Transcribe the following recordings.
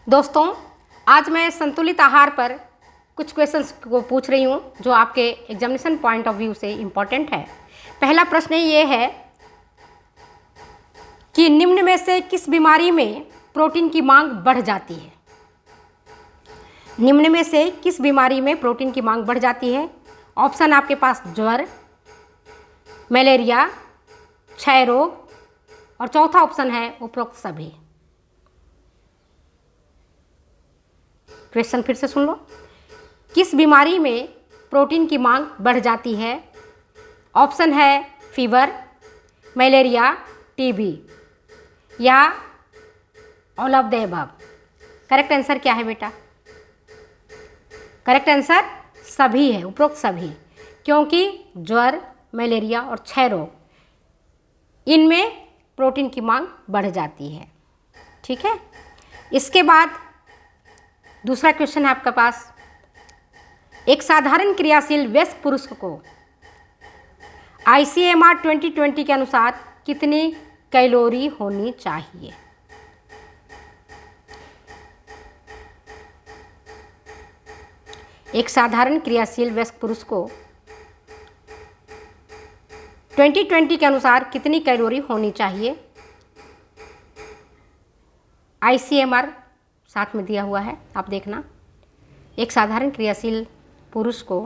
दोस्तों, आज मैं संतुलित आहार पर कुछ क्वेश्चंस को पूछ रही हूँ जो आपके एग्जामिनेशन पॉइंट ऑफ व्यू से इम्पॉर्टेंट है। पहला प्रश्न ये है कि निम्न में से किस बीमारी में प्रोटीन की मांग बढ़ जाती है। निम्न में से किस बीमारी में प्रोटीन की मांग बढ़ जाती है। ऑप्शन आपके पास ज्वर, मलेरिया, क्षय रोग और चौथा ऑप्शन है उपरोक्त सभी। क्वेश्चन फिर से सुन लो। किस बीमारी में प्रोटीन की मांग बढ़ जाती है। ऑप्शन है फीवर, मलेरिया, टीबी या all of the above. Correct answer क्या है बेटा? करेक्ट आंसर सभी है, उपरोक्त सभी, क्योंकि ज्वर, मलेरिया और क्षय रोग इनमें प्रोटीन की मांग बढ़ जाती है। ठीक है, इसके बाद दूसरा क्वेश्चन है आपके पास। एक साधारण क्रियाशील वयस्क पुरुष को ICMR 2020 के अनुसार कितनी कैलोरी होनी चाहिए। एक साधारण क्रियाशील वयस्क पुरुष को 2020 के अनुसार कितनी कैलोरी होनी चाहिए। ICMR साथ में दिया हुआ है, आप देखना। एक साधारण क्रियाशील पुरुष को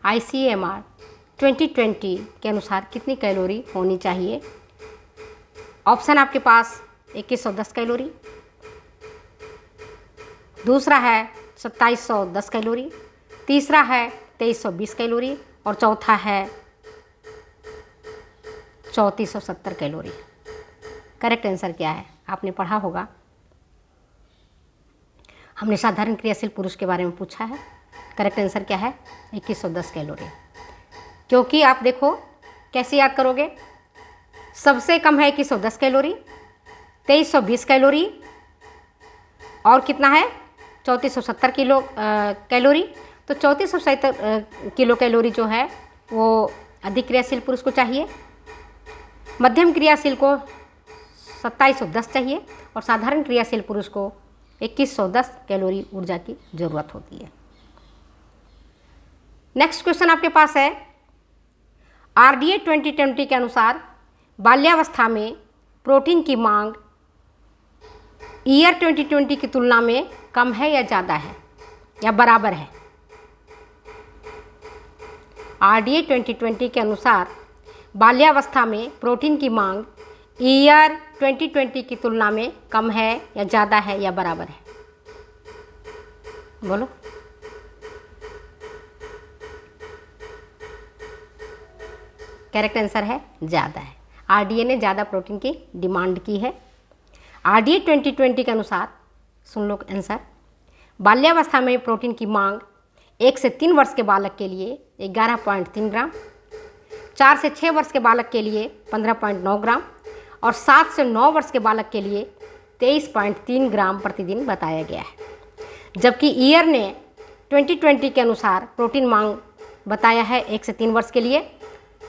ICMR 2020 के अनुसार कितनी कैलोरी होनी चाहिए। ऑप्शन आपके पास 2110 कैलोरी, दूसरा है 2710 कैलोरी, तीसरा है 2320 कैलोरी और चौथा है 3470 कैलोरी। करेक्ट आंसर क्या है? आपने पढ़ा होगा, हमने साधारण क्रियाशील पुरुष के बारे में पूछा है। करेक्ट आंसर क्या है? 2110 कैलोरी। क्योंकि आप देखो कैसे याद करोगे, सबसे कम है 2110 कैलोरी, 2320 कैलोरी और कितना है 3470 कैलोरी। तो 3470 किलो कैलोरी जो है वो अधिक क्रियाशील पुरुष को चाहिए, मध्यम क्रियाशील को 2710 चाहिए और साधारण क्रियाशील पुरुष को 2110 कैलोरी ऊर्जा की जरूरत होती है। नेक्स्ट क्वेश्चन आपके पास है। RDA 2020 के अनुसार बाल्यावस्था में प्रोटीन की मांग ईयर 2020 की तुलना में कम है या ज़्यादा है या बराबर है। RDA 2020 के अनुसार बाल्यावस्था में प्रोटीन की मांग ईयर 2020 की तुलना में कम है या ज़्यादा है या बराबर है। बोलो। करेक्ट आंसर है ज़्यादा है। RDA ने ज़्यादा प्रोटीन की डिमांड की है। RDA 2020 के अनुसार सुन लो आंसर। बाल्यावस्था में प्रोटीन की मांग 1 से 3 वर्ष के बालक के लिए 11.3 ग्राम, 4 से 6 वर्ष के बालक के लिए 15.9 ग्राम और 7 से 9 वर्ष के बालक के लिए 23.3 ग्राम प्रतिदिन बताया गया है। जबकि ईयर ने 2020 के अनुसार प्रोटीन मांग बताया है 1 से 3 वर्ष के लिए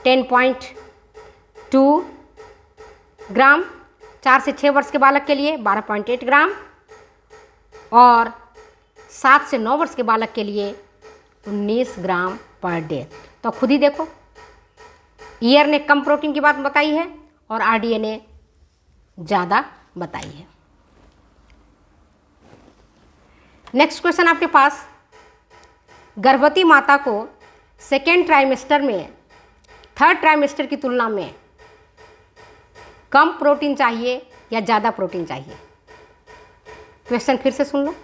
10.2 ग्राम, 4 से 6 वर्ष के बालक के लिए 12.8 ग्राम और 7 से 9 वर्ष के बालक के लिए 19 ग्राम पर डे। तो खुद ही देखो, ईयर ने कम प्रोटीन की बात बताई है और RDA ने ज़्यादा बताई है। नेक्स्ट क्वेश्चन आपके पास। गर्भवती माता को सेकेंड ट्राइमेस्टर में थर्ड ट्राइमेस्टर की तुलना में कम प्रोटीन चाहिए या ज़्यादा प्रोटीन चाहिए। क्वेश्चन फिर से सुन लो।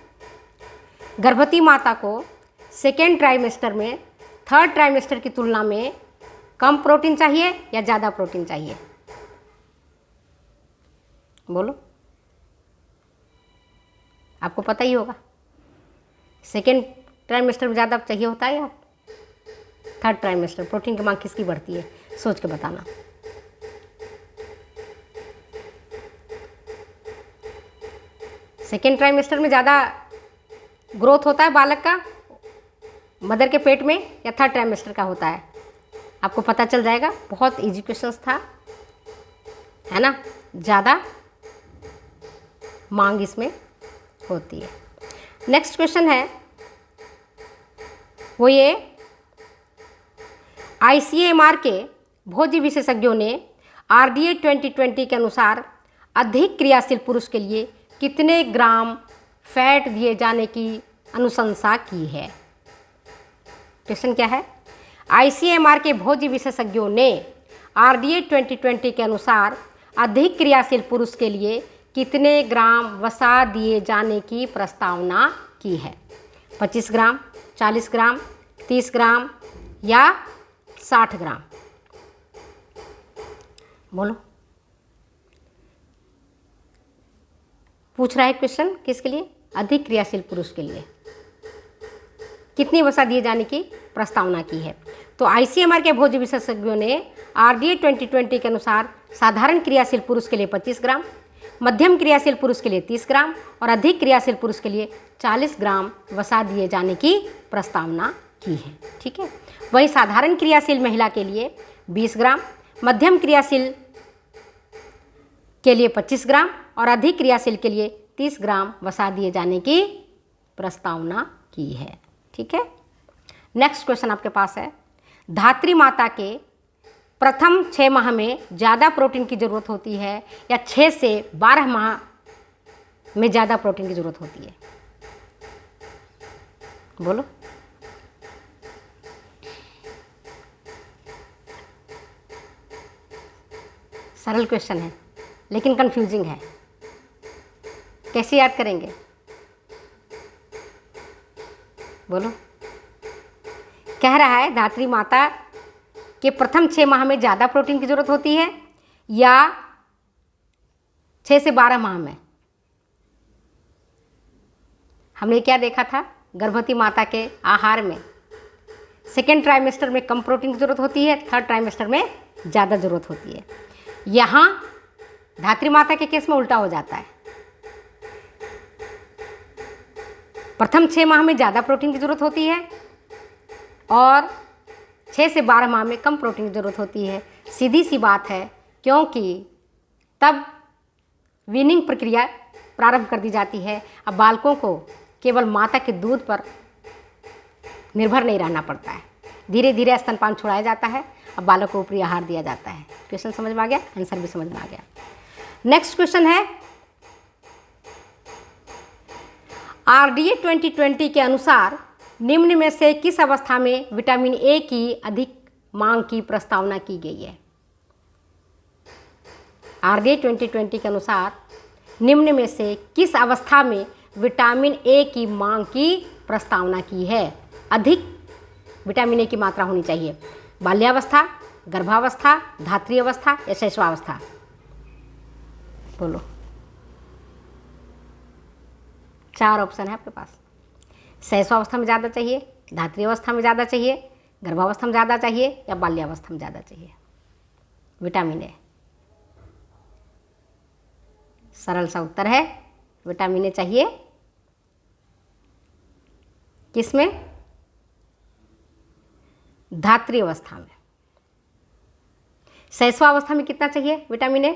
गर्भवती माता को सेकेंड ट्राइमेस्टर में थर्ड ट्राइमेस्टर की तुलना में कम प्रोटीन चाहिए या ज़्यादा प्रोटीन चाहिए। बोलो। आपको पता ही होगा, सेकेंड ट्राइमेस्टर में ज़्यादा चाहिए होता है या थर्ड ट्राइमेस्टर। प्रोटीन की मांग किसकी बढ़ती है, सोच के बताना। सेकेंड ट्राइमेस्टर में ज़्यादा ग्रोथ होता है बालक का मदर के पेट में या थर्ड ट्राइमेस्टर का होता है। आपको पता चल जाएगा, बहुत इजी क्वेश्चन था, है ना। ज़्यादा मांग इसमें होती है। नेक्स्ट क्वेश्चन है वो ये, ICMR के भोज्य विशेषज्ञों ने RDA 2020 के अनुसार अधिक क्रियाशील पुरुष के लिए कितने ग्राम फैट दिए जाने की अनुशंसा की है? क्वेश्चन क्या है? ICMR के भोज्य विशेषज्ञों ने RDA 2020 के अनुसार अधिक क्रियाशील पुरुष के लिए कितने ग्राम वसा दिए जाने की प्रस्तावना की है? 25 ग्राम, 40 ग्राम, 30 ग्राम या 60 ग्राम? बोलो। पूछ रहा है क्वेश्चन किसके लिए? अधिक क्रियाशील पुरुष के लिए कितनी वसा दिए जाने की प्रस्तावना की है? तो ICMR के भोज्य विशेषज्ञों ने RDA 2020 के अनुसार साधारण क्रियाशील पुरुष के लिए 25 ग्राम, मध्यम क्रियाशील पुरुष के लिए 30 ग्राम और अधिक क्रियाशील पुरुष के लिए 40 ग्राम वसा दिए जाने की प्रस्तावना की है। ठीक है, वही साधारण क्रियाशील महिला के लिए 20 ग्राम, मध्यम क्रियाशील के लिए 25 ग्राम और अधिक क्रियाशील के लिए 30 ग्राम वसा दिए जाने की प्रस्तावना की है। ठीक है, नेक्स्ट क्वेश्चन आपके पास है, धात्री माता के प्रथम 6 माह में ज़्यादा प्रोटीन की ज़रूरत होती है या 6 से 12 माह में ज़्यादा प्रोटीन की ज़रूरत होती है? बोलो। सरल क्वेश्चन है लेकिन कंफ्यूजिंग है, कैसे याद करेंगे? बोलो। कह रहा है धात्री माता के प्रथम 6 माह में ज़्यादा प्रोटीन की ज़रूरत होती है या 6 से 12 माह में? हमने क्या देखा था? गर्भवती माता के आहार में सेकेंड ट्राइमेस्टर में कम प्रोटीन की ज़रूरत होती है, थर्ड ट्राइमेस्टर में ज़्यादा ज़रूरत होती है। यहाँ धात्री माता के केस में उल्टा हो जाता है, प्रथम 6 माह में ज़्यादा प्रोटीन की ज़रूरत होती है और 6 से 12 माह में कम प्रोटीन की ज़रूरत होती है। सीधी सी बात है, क्योंकि तब वीनिंग प्रक्रिया प्रारंभ कर दी जाती है। अब बालकों को केवल माता के दूध पर निर्भर नहीं रहना पड़ता है, धीरे धीरे स्तनपान छुड़ाया जाता है, अब बालक को ऊपरी आहार दिया जाता है। क्वेश्चन समझ में आ गया? आंसर भी समझ में आ गया। नेक्स्ट क्वेश्चन है, RDA 2020 के अनुसार निम्न में से किस अवस्था में विटामिन ए की अधिक मांग की प्रस्तावना की गई है? RDA 2020 के अनुसार निम्न में से किस अवस्था में विटामिन ए की मांग की प्रस्तावना की है? अधिक विटामिन ए की मात्रा होनी चाहिए। बाल्यावस्था, गर्भावस्था, धात्री अवस्था या शैशवावस्था? बोलो। 4 ऑप्शन है आपके पास। शैशवावस्था में ज़्यादा चाहिए, धात्री अवस्था में ज़्यादा चाहिए, गर्भावस्था में ज़्यादा चाहिए या बाल्यावस्था में ज़्यादा चाहिए विटामिन ए? सरल सा उत्तर है, विटामिन ए चाहिए किसमें? धात्री अवस्था में। शैशवावस्था में कितना चाहिए विटामिन ए?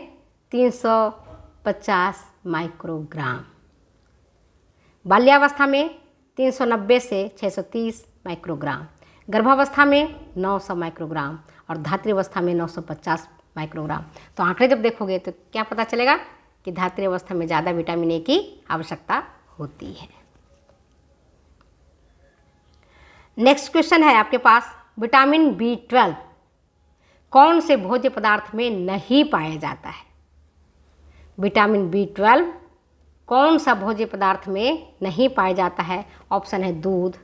350 माइक्रोग्राम। बाल्यावस्था में 390 से 630 माइक्रोग्राम, गर्भावस्था में 900 माइक्रोग्राम और धात्री अवस्था में 950 माइक्रोग्राम। तो आंकड़े जब देखोगे तो क्या पता चलेगा कि धात्री अवस्था में ज़्यादा विटामिन ए की आवश्यकता होती है। नेक्स्ट क्वेश्चन है आपके पास, विटामिन B12 कौन से भोज्य पदार्थ में नहीं पाया जाता है? विटामिन B12 कौन सा भोज्य पदार्थ में नहीं पाया जाता है? ऑप्शन है दूध,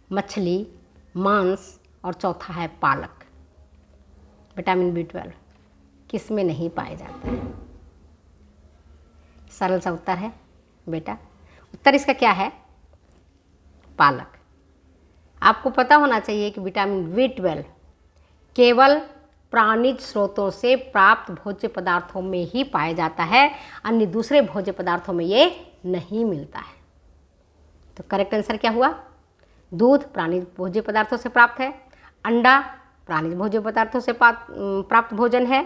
मछली, मांस और चौथा है पालक। विटामिन B12 किस में नहीं पाया जाता है? सरल सा उत्तर है बेटा, उत्तर इसका क्या है? पालक। आपको पता होना चाहिए कि विटामिन B12 केवल प्राणिज स्रोतों से प्राप्त भोज्य पदार्थों में ही पाया जाता है, अन्य दूसरे भोज्य पदार्थों में ये नहीं मिलता है। तो करेक्ट आंसर क्या हुआ? दूध प्राणिज भोज्य पदार्थों से प्राप्त है, अंडा प्राणिज भोज्य पदार्थों से प्राप्त भोजन है,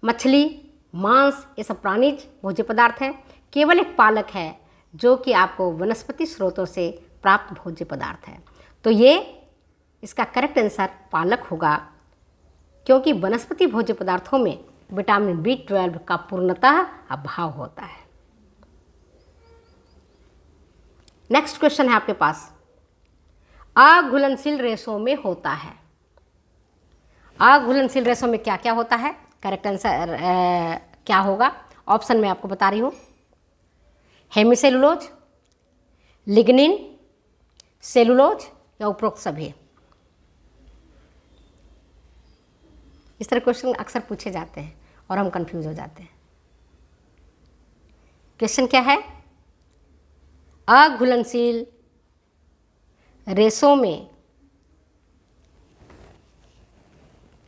मछली, मांस ये सब प्राणिज भोज्य पदार्थ हैं। केवल एक पालक है जो कि आपको वनस्पति स्रोतों से प्राप्त भोज्य पदार्थ है। तो ये इसका करेक्ट आंसर पालक होगा, क्योंकि वनस्पति भोज्य पदार्थों में विटामिन B12 का पूर्णतः अभाव होता है। नेक्स्ट क्वेश्चन है आपके पास, अघुलनशील रेशों में होता है। अघुलनशील रेशों में क्या क्या होता है? करेक्ट आंसर क्या होगा? ऑप्शन मैं आपको बता रही हूँ, हेमिसेलुलोज, लिग्निन, सेलुलोज या उपरोक्त सभी। इस तरह क्वेश्चन अक्सर पूछे जाते हैं और हम कंफ्यूज हो जाते हैं। क्वेश्चन क्या है? अघुलनशील रेशों में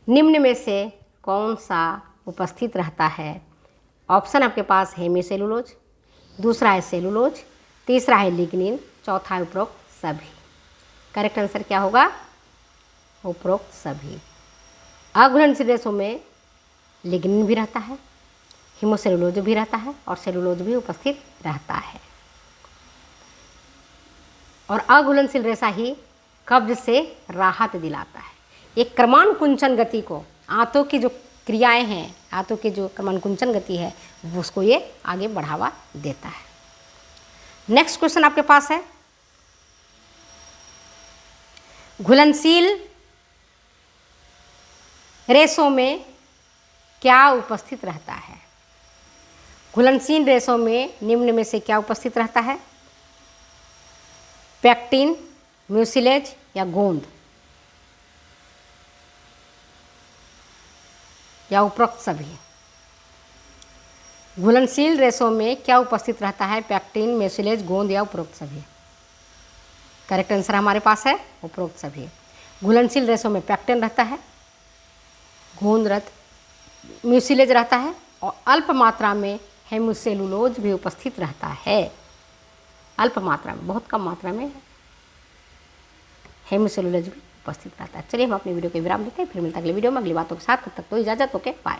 निम्न में से कौन सा उपस्थित रहता है? ऑप्शन आपके पास हेमिसेलुलोज, दूसरा है सेलुलोज, तीसरा है लिग्निन, चौथा है उपरोक्त सभी। करेक्ट आंसर क्या होगा? उपरोक्त सभी। अघुलनशील रेशों में लिग्निन भी रहता है, हीमोसेलुलोज भी रहता है और सेलुलोज भी उपस्थित रहता है। और अघुलनशील रेशा ही कब्ज से राहत दिलाता है। एक क्रमानुकुंचन गति को, आंतों की जो क्रियाएं हैं, आंतों की जो क्रमानुकुंचन गति है, उसको ये आगे बढ़ावा देता है। नेक्स्ट क्वेश्चन आपके पास है, घुलनशील रेशों में क्या उपस्थित रहता है? घुलनशील रेशों में निम्न में से क्या उपस्थित रहता है? पैक्टिन, म्यूसिलेज या गोंद या उपरोक्त सभी। घुलनशील रेशों में क्या उपस्थित रहता है? पैक्टिन, म्यूसिलेज, गोंद या उपरोक्त सभी। करेक्ट आंसर हमारे पास है उपरोक्त सभी। घुलनशील रेशों में पैक्टिन रहता है, गोंद म्यूसिलेज रहता है और अल्प मात्रा में हेमिसेलुलोज भी उपस्थित रहता है। अल्प मात्रा में, बहुत कम मात्रा में हेमिसेलुलोज भी उपस्थित रहता है। चलिए हम अपनी वीडियो को विराम देते हैं, फिर मिलते हैं अगले वीडियो में अगली बातों के साथ। तब तक तो इजाज़त, ओके, बाय।